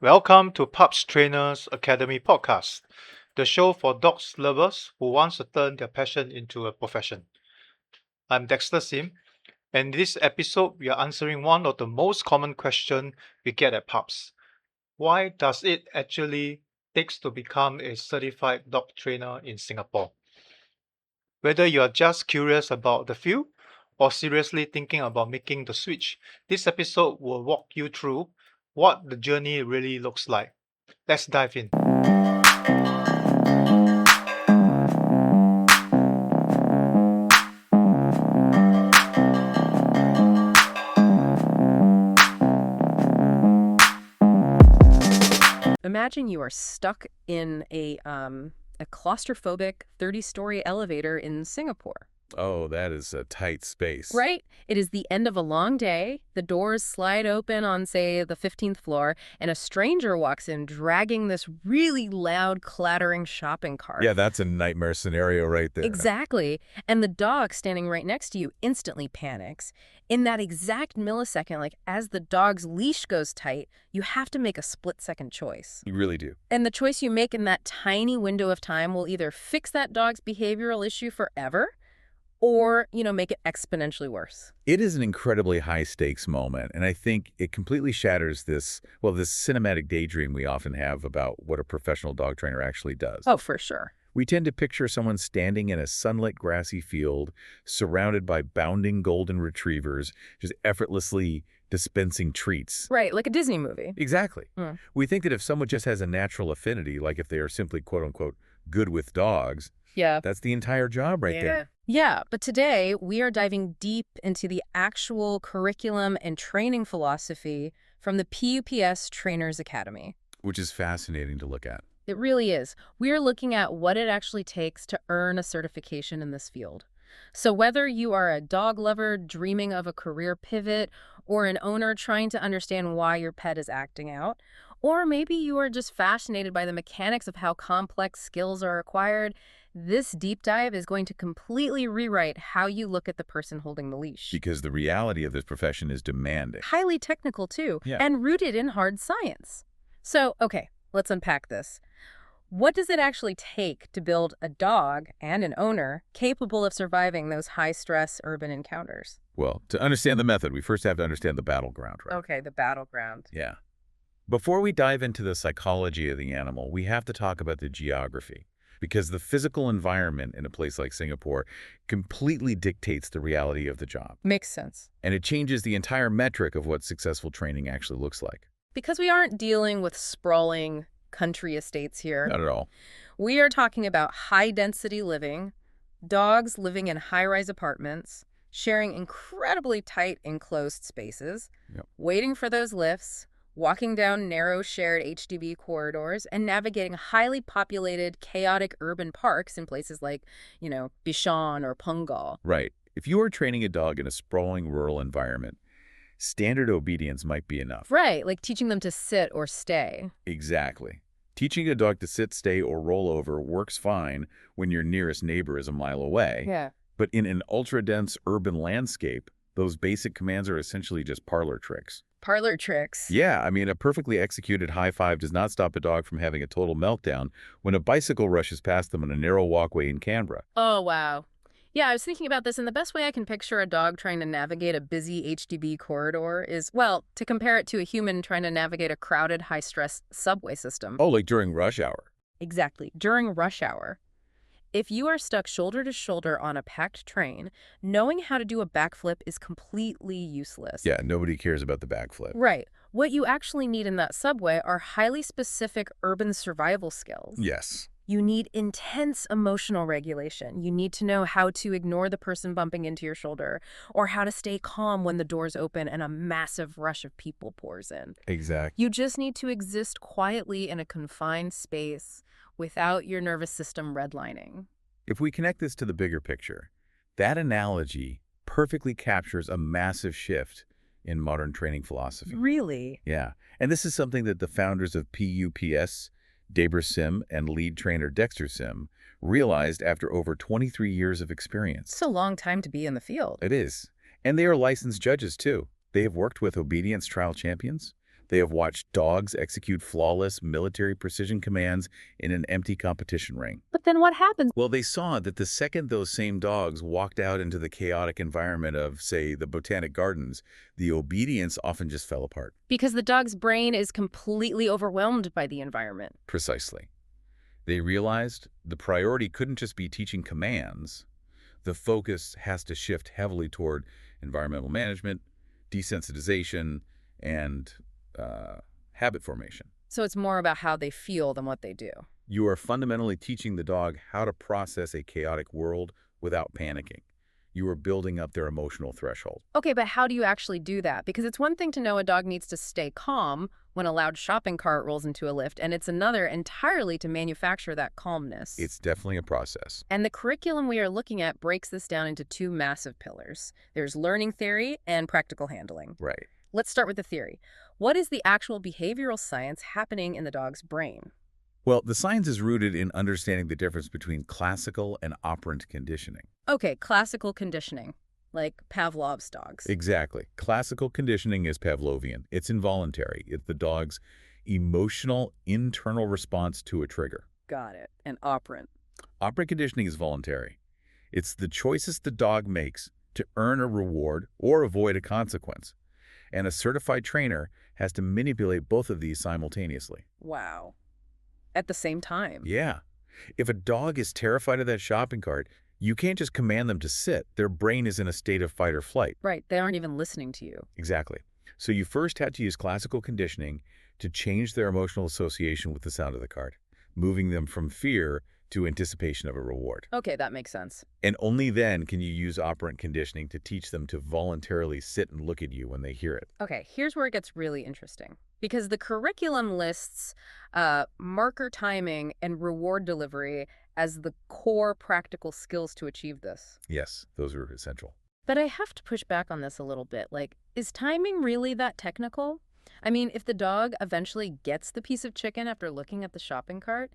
Welcome to Pups Trainers Academy Podcast, the show for dogs lovers who wants to turn their passion into a profession. I'm Dexter Sim, and in this episode, we are answering one of the most common questions we get at pups. Why does it actually takes to become a certified dog trainer in Singapore? Whether you are just curious about the field or seriously thinking about making the switch, this episode will walk you through what the journey really looks like. Let's dive in. Imagine you are stuck in a claustrophobic 30-story elevator in Singapore. Oh, that is a tight space. Right? It is the end of a long day. The doors slide open on, say, the 15th floor, and a stranger walks in dragging this really loud, clattering shopping cart. Yeah, that's a nightmare scenario right there. Exactly. And the dog standing right next to you instantly panics. In that exact millisecond, like as the dog's leash goes tight, you have to make a split-second choice. You really do. And the choice you make in that tiny window of time will either fix that dog's behavioral issue forever or, make it exponentially worse. It is an incredibly high-stakes moment, and I think it completely shatters this cinematic daydream we often have about what a professional dog trainer actually does. Oh, for sure. We tend to picture someone standing in a sunlit grassy field, surrounded by bounding golden retrievers, just effortlessly dispensing treats. Right, like a Disney movie. Exactly. Mm. We think that if someone just has a natural affinity, like if they are simply quote-unquote good with dogs, Yeah. that's the entire job right there. Yeah, but today we are diving deep into the actual curriculum and training philosophy from the PUPS Trainers Academy. Which is fascinating to look at. It really is. We are looking at what it actually takes to earn a certification in this field. So whether you are a dog lover dreaming of a career pivot or an owner trying to understand why your pet is acting out, or maybe you are just fascinated by the mechanics of how complex skills are acquired, this deep dive is going to completely rewrite how you look at the person holding the leash. Because the reality of this profession is demanding. Highly technical, too, Yeah. and rooted in hard science. So, okay, let's unpack this. What does it actually take to build a dog and an owner capable of surviving those high-stress urban encounters? Well, to understand the method, we first have to understand the battleground, right? Okay, the battleground. Yeah. Before we dive into the psychology of the animal, we have to talk about the geography. Because the physical environment in a place like Singapore completely dictates the reality of the job. Makes sense. And it changes the entire metric of what successful training actually looks like. Because we aren't dealing with sprawling country estates here. Not at all. We are talking about high-density living, dogs living in high-rise apartments, sharing incredibly tight enclosed spaces, Yep. waiting for those lifts, walking down narrow shared HDB corridors, and navigating highly populated, chaotic urban parks in places like, Bishan or Punggol. Right. If you are training a dog in a sprawling rural environment, standard obedience might be enough. Right, like teaching them to sit or stay. Exactly. Teaching a dog to sit, stay, or roll over works fine when your nearest neighbor is a mile away. Yeah. But in an ultra-dense urban landscape, those basic commands are essentially just parlor tricks. Parlor tricks. Yeah, I mean, a perfectly executed high five does not stop a dog from having a total meltdown when a bicycle rushes past them on a narrow walkway in Canberra. Oh, wow. Yeah, I was thinking about this, and the best way I can picture a dog trying to navigate a busy HDB corridor is, well, to compare it to a human trying to navigate a crowded, high-stress subway system. Oh, like during rush hour. Exactly, during rush hour. If you are stuck shoulder to shoulder on a packed train, knowing how to do a backflip is completely useless. Yeah, nobody cares about the backflip. Right. What you actually need in that subway are highly specific urban survival skills. Yes. You need intense emotional regulation. You need to know how to ignore the person bumping into your shoulder or how to stay calm when the doors open and a massive rush of people pours in. Exactly. You just need to exist quietly in a confined space without your nervous system redlining. If we connect this to the bigger picture, that analogy perfectly captures a massive shift in modern training philosophy. Really? Yeah, and this is something that the founders of PUPS, Dexter Sim, and lead trainer Dexter Sim realized after over 23 years of experience. It's a long time to be in the field. It is. And they are licensed judges, too. They have worked with obedience trial champions. They have watched dogs execute flawless military precision commands in an empty competition ring. But then what happens? Well, they saw that the second those same dogs walked out into the chaotic environment of, say, the Botanic Gardens, the obedience often just fell apart. Because the dog's brain is completely overwhelmed by the environment. Precisely. They realized the priority couldn't just be teaching commands. The focus has to shift heavily toward environmental management, desensitization, and habit formation. So it's more about how they feel than what they do. You are fundamentally teaching the dog how to process a chaotic world without panicking. You are building up their emotional threshold. Okay, but how do you actually do that? Because it's one thing to know a dog needs to stay calm when a loud shopping cart rolls into a lift, and it's another entirely to manufacture that calmness. It's definitely a process. And the curriculum we are looking at breaks this down into two massive pillars. There's learning theory and practical handling. Right. Let's start with the theory. What is the actual behavioral science happening in the dog's brain? Well, the science is rooted in understanding the difference between classical and operant conditioning. Okay, classical conditioning, like Pavlov's dogs. Exactly. Classical conditioning is Pavlovian. It's involuntary. It's the dog's emotional internal response to a trigger. Got it. And operant. Operant conditioning is voluntary. It's the choices the dog makes to earn a reward or avoid a consequence. And a certified trainer has to manipulate both of these simultaneously. Wow. At the same time. Yeah. If a dog is terrified of that shopping cart, you can't just command them to sit. Their brain is in a state of fight or flight. Right. They aren't even listening to you. Exactly. So you first had to use classical conditioning to change their emotional association with the sound of the cart, moving them from fear to anticipation of a reward. Okay, that makes sense. And only then can you use operant conditioning to teach them to voluntarily sit and look at you when they hear it. Okay, here's where it gets really interesting. Because the curriculum lists marker timing and reward delivery as the core practical skills to achieve this. Yes, those are essential. But I have to push back on this a little bit. Like, is timing really that technical? I mean, if the dog eventually gets the piece of chicken after looking at the shopping cart,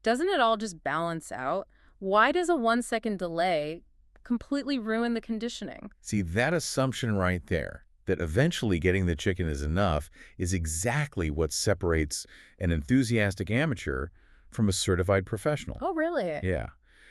doesn't it all just balance out? Why does a 1-second delay completely ruin the conditioning? See, that assumption right there, that eventually getting the chicken is enough, is exactly what separates an enthusiastic amateur from a certified professional. Oh, really? Yeah,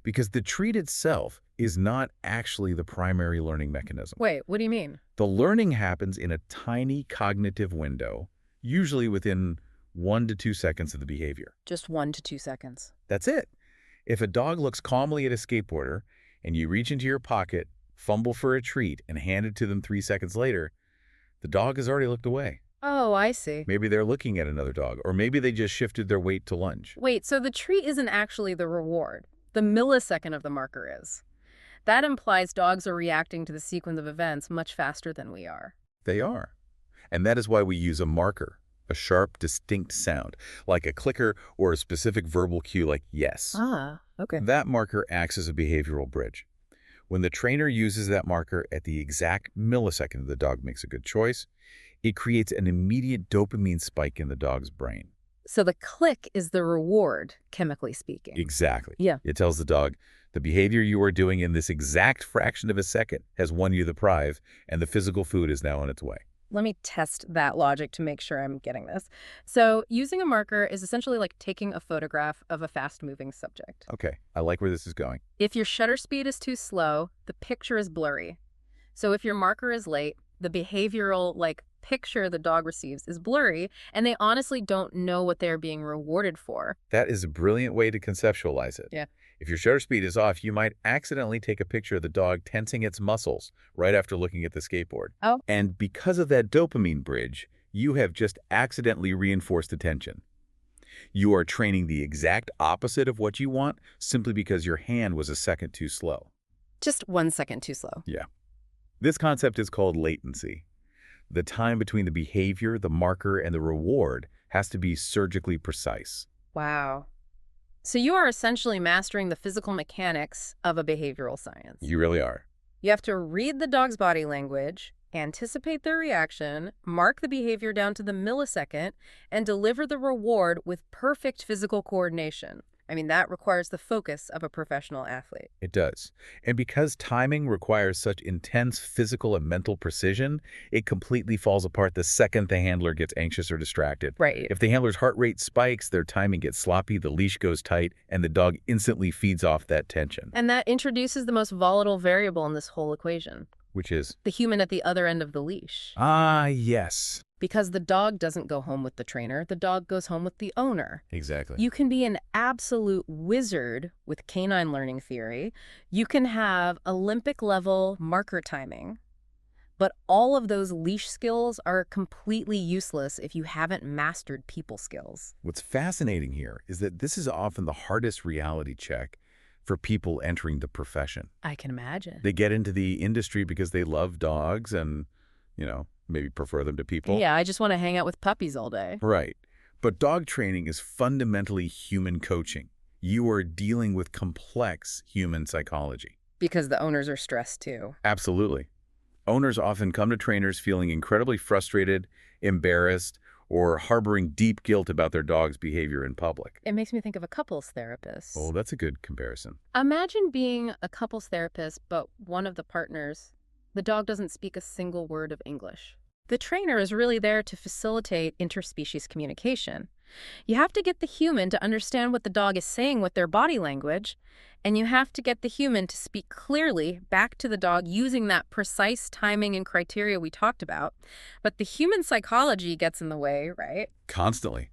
because the treat itself is not actually the primary learning mechanism. Wait, what do you mean? The learning happens in a tiny cognitive window, usually within 1 to 2 seconds of the behavior. Just 1 to 2 seconds. That's it. If a dog looks calmly at a skateboarder and you reach into your pocket, fumble for a treat, and hand it to them 3 seconds later, the dog has already looked away. Oh, I see. Maybe they're looking at another dog, or maybe they just shifted their weight to lunge. Wait, so the treat isn't actually the reward. The millisecond of the marker is. That implies dogs are reacting to the sequence of events much faster than we are. They are. And that is why we use a marker, a sharp, distinct sound, like a clicker or a specific verbal cue like yes. Ah, okay. That marker acts as a behavioral bridge. When the trainer uses that marker at the exact millisecond the dog makes a good choice, it creates an immediate dopamine spike in the dog's brain. So the click is the reward, chemically speaking. Exactly. Yeah. It tells the dog, the behavior you are doing in this exact fraction of a second has won you the prize, and the physical food is now on its way. Let me test that logic to make sure I'm getting this. So using a marker is essentially like taking a photograph of a fast-moving subject. Okay, I like where this is going. If your shutter speed is too slow, the picture is blurry. So if your marker is late, the behavioral, picture the dog receives is blurry, and they honestly don't know what they're being rewarded for. That is a brilliant way to conceptualize it. Yeah. If your shutter speed is off, you might accidentally take a picture of the dog tensing its muscles right after looking at the skateboard. Oh. And because of that dopamine bridge, you have just accidentally reinforced attention. You are training the exact opposite of what you want simply because your hand was a second too slow. Just 1 second too slow. Yeah. This concept is called latency. The time between the behavior, the marker, and the reward has to be surgically precise. Wow. So you are essentially mastering the physical mechanics of a behavioral science. You really are. You have to read the dog's body language, anticipate their reaction, mark the behavior down to the millisecond, and deliver the reward with perfect physical coordination. I mean, that requires the focus of a professional athlete. It does. And because timing requires such intense physical and mental precision, it completely falls apart the second the handler gets anxious or distracted. Right. If the handler's heart rate spikes, their timing gets sloppy, the leash goes tight, and the dog instantly feeds off that tension. And that introduces the most volatile variable in this whole equation. Which is? The human at the other end of the leash. Ah, yes. Because the dog doesn't go home with the trainer, the dog goes home with the owner. Exactly. You can be an absolute wizard with canine learning theory. You can have Olympic-level marker timing. But all of those leash skills are completely useless if you haven't mastered people skills. What's fascinating here is that this is often the hardest reality check for people entering the profession. I can imagine. They get into the industry because they love dogs and, maybe prefer them to people. Yeah, I just want to hang out with puppies all day. Right. But dog training is fundamentally human coaching. You are dealing with complex human psychology. Because the owners are stressed too. Absolutely. Owners often come to trainers feeling incredibly frustrated, embarrassed, or harboring deep guilt about their dog's behavior in public. It makes me think of a couples therapist. Oh, that's a good comparison. Imagine being a couples therapist, but one of the partners, the dog doesn't speak a single word of English. The trainer is really there to facilitate interspecies communication. You have to get the human to understand what the dog is saying with their body language, and you have to get the human to speak clearly back to the dog using that precise timing and criteria we talked about. But the human psychology gets in the way, right? Constantly.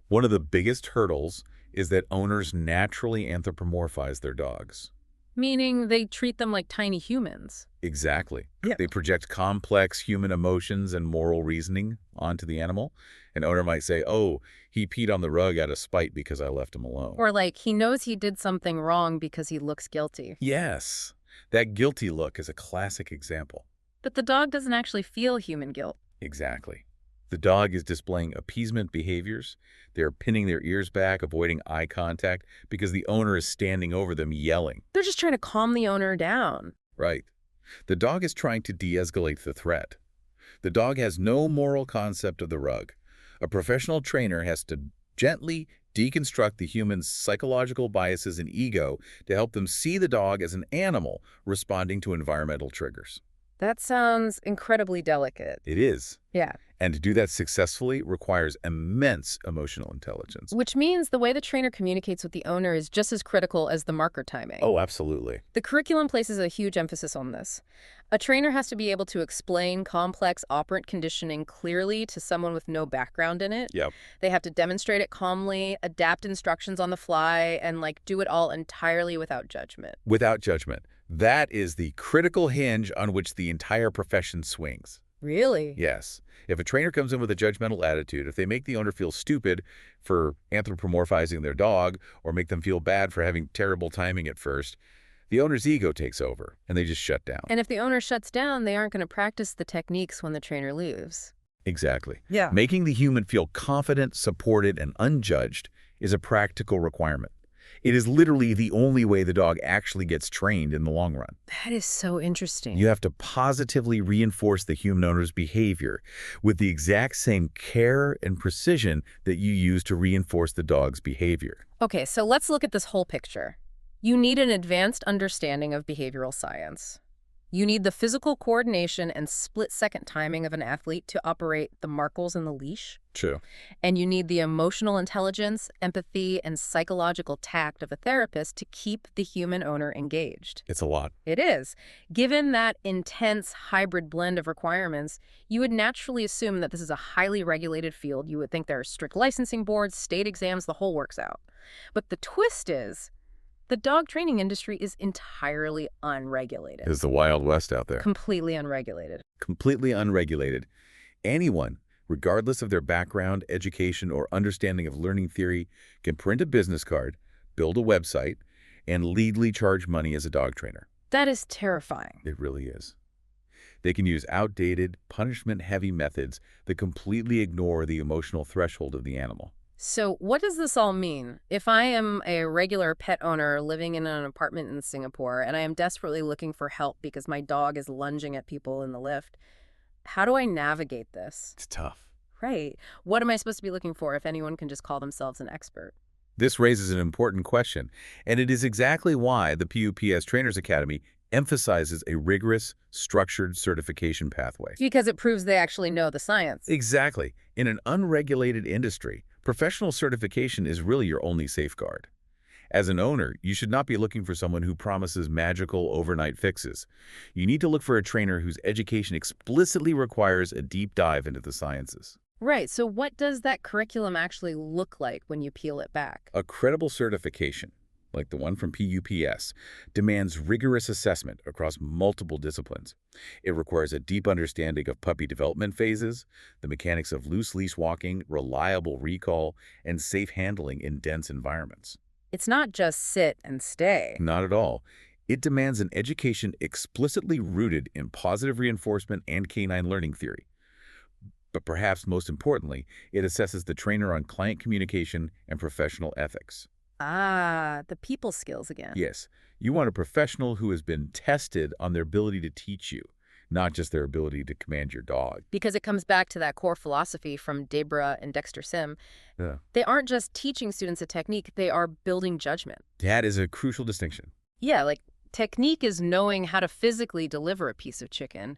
One of the biggest hurdles is that owners naturally anthropomorphize their dogs. Meaning they treat them like tiny humans. Exactly. Yeah. They project complex human emotions and moral reasoning onto the animal. An owner might say, oh, he peed on the rug out of spite because I left him alone. Or like he knows he did something wrong because he looks guilty. Yes. That guilty look is a classic example. But the dog doesn't actually feel human guilt. Exactly. The dog is displaying appeasement behaviors. They're pinning their ears back, avoiding eye contact because the owner is standing over them yelling. They're just trying to calm the owner down. Right. The dog is trying to de-escalate the threat. The dog has no moral concept of the rug. A professional trainer has to gently deconstruct the human's psychological biases and ego to help them see the dog as an animal responding to environmental triggers. That sounds incredibly delicate. It is. Yeah. And to do that successfully requires immense emotional intelligence. Which means the way the trainer communicates with the owner is just as critical as the marker timing. Oh, absolutely. The curriculum places a huge emphasis on this. A trainer has to be able to explain complex operant conditioning clearly to someone with no background in it. Yep. They have to demonstrate it calmly, adapt instructions on the fly, and do it all entirely without judgment. Without judgment. That is the critical hinge on which the entire profession swings. Really? Yes. If a trainer comes in with a judgmental attitude, if they make the owner feel stupid for anthropomorphizing their dog or make them feel bad for having terrible timing at first, the owner's ego takes over and they just shut down. And if the owner shuts down, they aren't going to practice the techniques when the trainer leaves. Exactly. Yeah. Making the human feel confident, supported, and unjudged is a practical requirement. It is literally the only way the dog actually gets trained in the long run. That is so interesting. You have to positively reinforce the human owner's behavior with the exact same care and precision that you use to reinforce the dog's behavior. Okay, so let's look at this whole picture. You need an advanced understanding of behavioral science. You need the physical coordination and split-second timing of an athlete to operate the markers in the leash. True. And you need the emotional intelligence, empathy, and psychological tact of a therapist to keep the human owner engaged. It's a lot. It is. Given that intense hybrid blend of requirements, you would naturally assume that this is a highly regulated field. You would think there are strict licensing boards, state exams, the whole works out. But the twist is, the dog training industry is entirely unregulated. It's the Wild West out there. Completely unregulated. Completely unregulated. Anyone, regardless of their background, education, or understanding of learning theory, can print a business card, build a website, and legally charge money as a dog trainer. That is terrifying. It really is. They can use outdated, punishment-heavy methods that completely ignore the emotional threshold of the animal. So what does this all mean? If I am a regular pet owner living in an apartment in Singapore and I am desperately looking for help because my dog is lunging at people in the lift, how do I navigate this? It's tough. Right. What am I supposed to be looking for if anyone can just call themselves an expert? This raises an important question, and it is exactly why the PUPS Trainers Academy emphasizes a rigorous, structured certification pathway. Because it proves they actually know the science. Exactly. In an unregulated industry, professional certification is really your only safeguard. As an owner, you should not be looking for someone who promises magical overnight fixes. You need to look for a trainer whose education explicitly requires a deep dive into the sciences. Right, so what does that curriculum actually look like when you peel it back? A credible certification, like the one from PUPS, demands rigorous assessment across multiple disciplines. It requires a deep understanding of puppy development phases, the mechanics of loose leash walking, reliable recall, and safe handling in dense environments. It's not just sit and stay. Not at all. It demands an education explicitly rooted in positive reinforcement and canine learning theory. But perhaps most importantly, it assesses the trainer on client communication and professional ethics. Ah, the people skills again. Yes, you want a professional who has been tested on their ability to teach you, not just their ability to command your dog. Because it comes back to that core philosophy from Debra and Dexter Sim. Yeah. They aren't just teaching students a technique, they are building judgment. That is a crucial distinction. Yeah, like technique is knowing how to physically deliver a piece of chicken.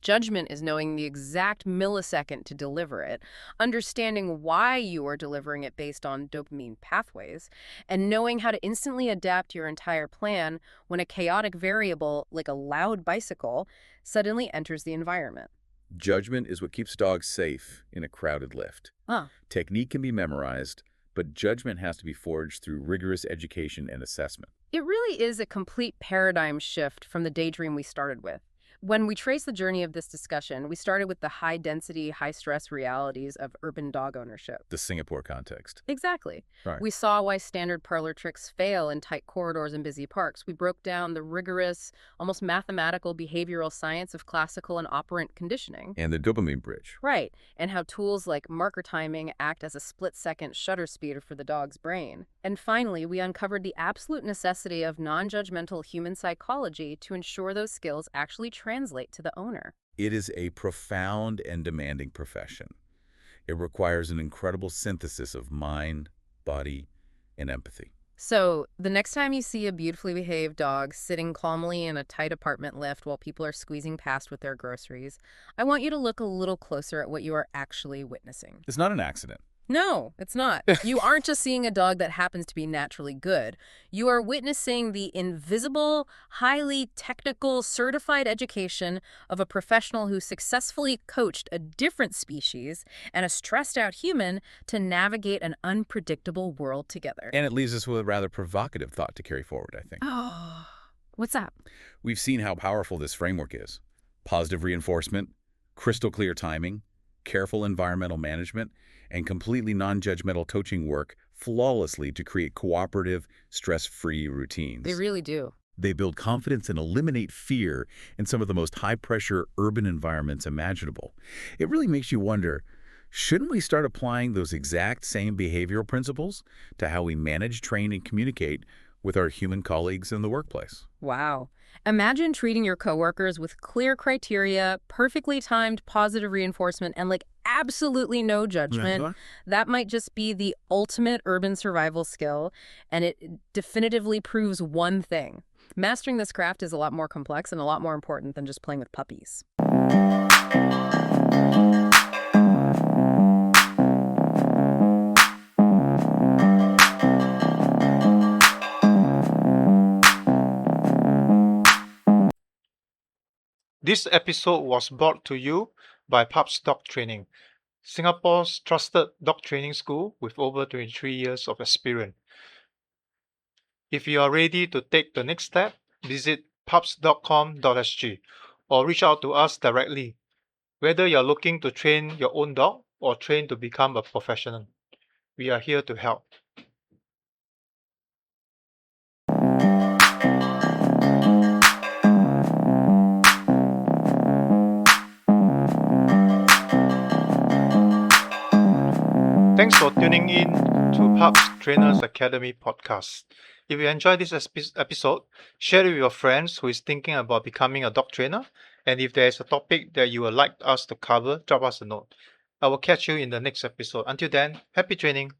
Judgment is knowing the exact millisecond to deliver it, understanding why you are delivering it based on dopamine pathways, and knowing how to instantly adapt your entire plan when a chaotic variable, like a loud bicycle, suddenly enters the environment. Judgment is what keeps dogs safe in a crowded lift. Ah, Technique can be memorized, but judgment has to be forged through rigorous education and assessment. it really is a complete paradigm shift from the daydream we started with. When we trace the journey of this discussion, we started with the high-density, high-stress realities of urban dog ownership. The Singapore context. Exactly. Right. We saw why standard parlor tricks fail in tight corridors and busy parks. We broke down the rigorous, almost mathematical behavioral science of classical and operant conditioning. And the dopamine bridge. Right, and how tools like marker timing act as a split-second shutter speed for the dog's brain. And finally, we uncovered the absolute necessity of non-judgmental human psychology to ensure those skills actually translate to the owner. It is a profound and demanding profession. It requires an incredible synthesis of mind, body, and empathy. So, the next time you see a beautifully behaved dog sitting calmly in a tight apartment lift while people are squeezing past with their groceries, I want you to look a little closer at what you are actually witnessing. It's not an accident. No, it's not. You aren't just seeing a dog that happens to be naturally good. You are witnessing the invisible, highly technical, certified education of a professional who successfully coached a different species and a stressed-out human to navigate an unpredictable world together. And it leaves us with a rather provocative thought to carry forward, I think. Oh, what's that? We've seen how powerful this framework is. Positive reinforcement, crystal clear timing, careful environmental management, and completely non-judgmental coaching work flawlessly to create cooperative, stress-free routines. They really do. They build confidence and eliminate fear in some of the most high-pressure urban environments imaginable. It really makes you wonder, shouldn't we start applying those exact same behavioral principles to how we manage, train, and communicate with our human colleagues in the workplace? Wow. Imagine treating your coworkers with clear criteria, perfectly timed positive reinforcement, and absolutely no judgment. That might just be the ultimate urban survival skill, and it definitively proves one thing. Mastering this craft is a lot more complex and a lot more important than just playing with puppies. This episode was brought to you by Pups Dog Training, Singapore's trusted dog training school with over 23 years of experience. If you are ready to take the next step, visit pups.com.sg or reach out to us directly, whether you're looking to train your own dog or train to become a professional. We are here to help. Thanks for tuning in to Pups Trainers Academy podcast. If you enjoyed this episode, share it with your friends who is thinking about becoming a dog trainer. And if there is a topic that you would like us to cover, drop us a note. I will catch you in the next episode. Until then, happy training.